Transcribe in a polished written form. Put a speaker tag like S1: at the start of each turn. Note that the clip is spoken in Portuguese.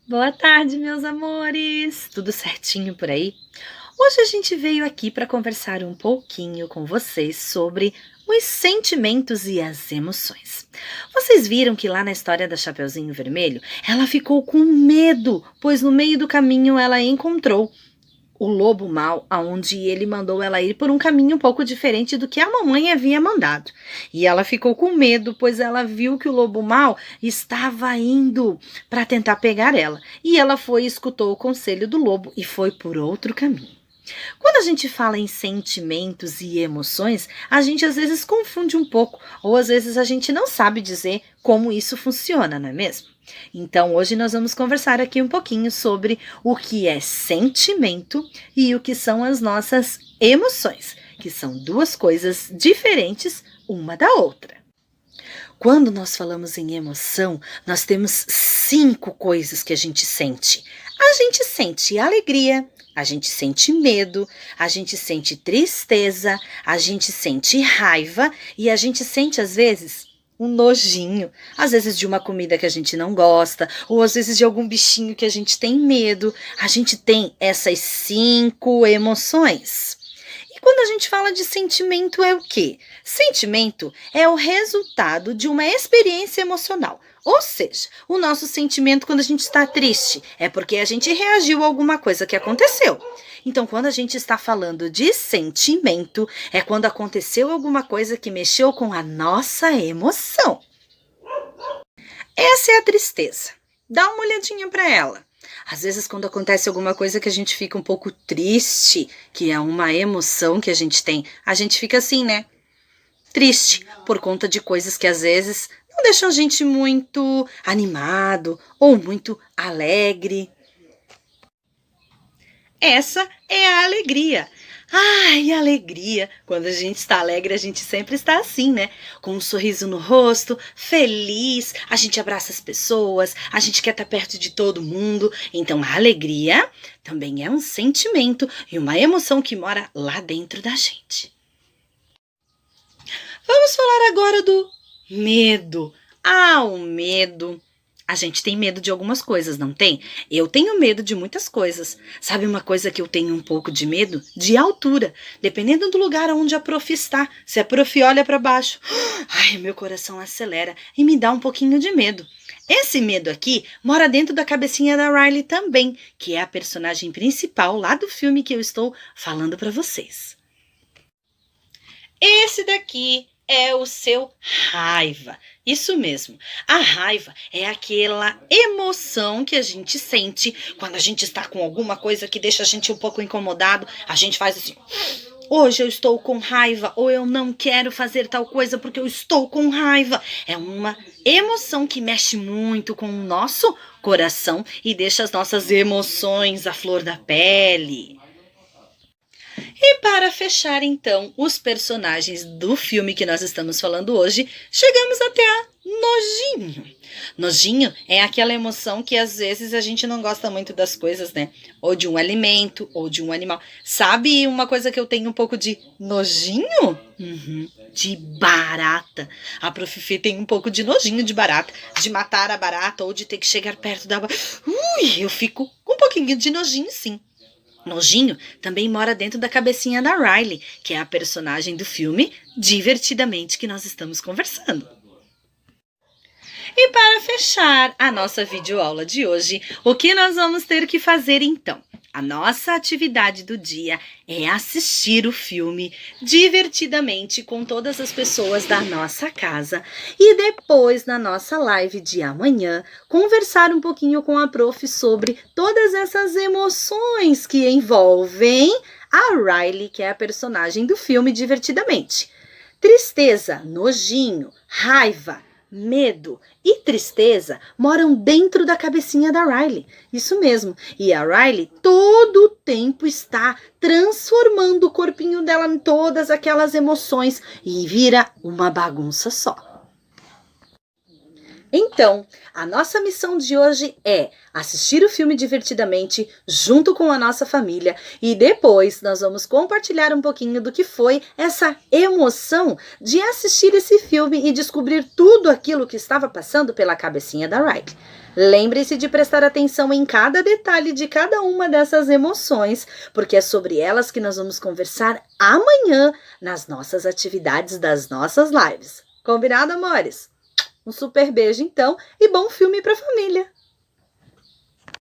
S1: Boa tarde, meus amores! Tudo certinho por aí? Hoje a gente veio aqui para conversar um pouquinho com vocês sobre os sentimentos e as emoções. Vocês viram que lá na história da Chapeuzinho Vermelho, ela ficou com medo, pois no meio do caminho ela encontrou o lobo mau, aonde ele mandou ela ir por um caminho um pouco diferente do que a mamãe havia mandado. E ela ficou com medo, pois ela viu que o lobo mau estava indo para tentar pegar ela. E ela foi e escutou o conselho do lobo e foi por outro caminho. Quando a gente fala em sentimentos e emoções, a gente às vezes confunde um pouco, ou às vezes a gente não sabe dizer como isso funciona, não é mesmo? Então, hoje nós vamos conversar aqui um pouquinho sobre o que é sentimento e o que são as nossas emoções, que são duas coisas diferentes uma da outra. Quando nós falamos em emoção, nós temos 5 coisas que a gente sente. A gente sente alegria, a gente sente medo, a gente sente tristeza, a gente sente raiva e a gente sente, às vezes, um nojinho. Às vezes de uma comida que a gente não gosta, ou às vezes de algum bichinho que a gente tem medo. A gente tem essas 5 emoções. E quando a gente fala de sentimento é o quê? Sentimento é o resultado de uma experiência emocional. Ou seja, o nosso sentimento quando a gente está triste é porque a gente reagiu a alguma coisa que aconteceu. Então, quando a gente está falando de sentimento, é quando aconteceu alguma coisa que mexeu com a nossa emoção. Essa é a tristeza. Dá uma olhadinha para ela. Às vezes, quando acontece alguma coisa que a gente fica um pouco triste, que é uma emoção que a gente fica assim, né? Triste, por conta de coisas que às vezes não deixam a gente muito animado ou muito alegre. Essa é a alegria. Ai, alegria! Quando a gente está alegre, a gente sempre está assim, né? Com um sorriso no rosto, feliz, a gente abraça as pessoas, a gente quer estar perto de todo mundo. Então, a alegria também é um sentimento e uma emoção que mora lá dentro da gente. Vamos falar agora do medo. O medo. A gente tem medo de algumas coisas, não tem? Eu tenho medo de muitas coisas. Sabe uma coisa que eu tenho um pouco de medo? De altura. Dependendo do lugar onde a prof está. Se a prof olha para baixo, ai, meu coração acelera e me dá um pouquinho de medo. Esse medo aqui mora dentro da cabecinha da Riley também, que é a personagem principal lá do filme que eu estou falando para vocês. Esse daqui é o seu raiva. Isso mesmo. A raiva é aquela emoção que a gente sente quando a gente está com alguma coisa que deixa a gente um pouco incomodado. A gente faz assim: hoje eu estou com raiva, ou eu não quero fazer tal coisa porque eu estou com raiva. É uma emoção que mexe muito com o nosso coração e deixa as nossas emoções à flor da pele. E para fechar, então, os personagens do filme que nós estamos falando hoje, chegamos até a nojinho. Nojinho é aquela emoção que às vezes a gente não gosta muito das coisas, né? Ou de um alimento, ou de um animal. Sabe uma coisa que eu tenho um pouco de nojinho? De barata. A Prof. Fê tem um pouco de nojinho de barata. De matar a barata ou de ter que chegar perto da barata. Eu fico com um pouquinho de nojinho, sim. Nojinho também mora dentro da cabecinha da Riley, que é a personagem do filme Divertidamente que nós estamos conversando. E para fechar a nossa videoaula de hoje, o que nós vamos ter que fazer então? A nossa atividade do dia é assistir o filme divertidamente com todas as pessoas da nossa casa e depois, na nossa live de amanhã, conversar um pouquinho com a prof sobre todas essas emoções que envolvem a Riley, que é a personagem do filme Divertidamente. Tristeza, nojinho, raiva, medo e tristeza moram dentro da cabecinha da Riley. Isso mesmo. E a Riley todo o tempo está transformando o corpinho dela em todas aquelas emoções e vira uma bagunça só. Então, a nossa missão de hoje é assistir o filme divertidamente junto com a nossa família e depois nós vamos compartilhar um pouquinho do que foi essa emoção de assistir esse filme e descobrir tudo aquilo que estava passando pela cabecinha da Riley. Lembre-se de prestar atenção em cada detalhe de cada uma dessas emoções, porque é sobre elas que nós vamos conversar amanhã nas nossas atividades das nossas lives. Combinado, amores? Um super beijo então e bom filme para a família!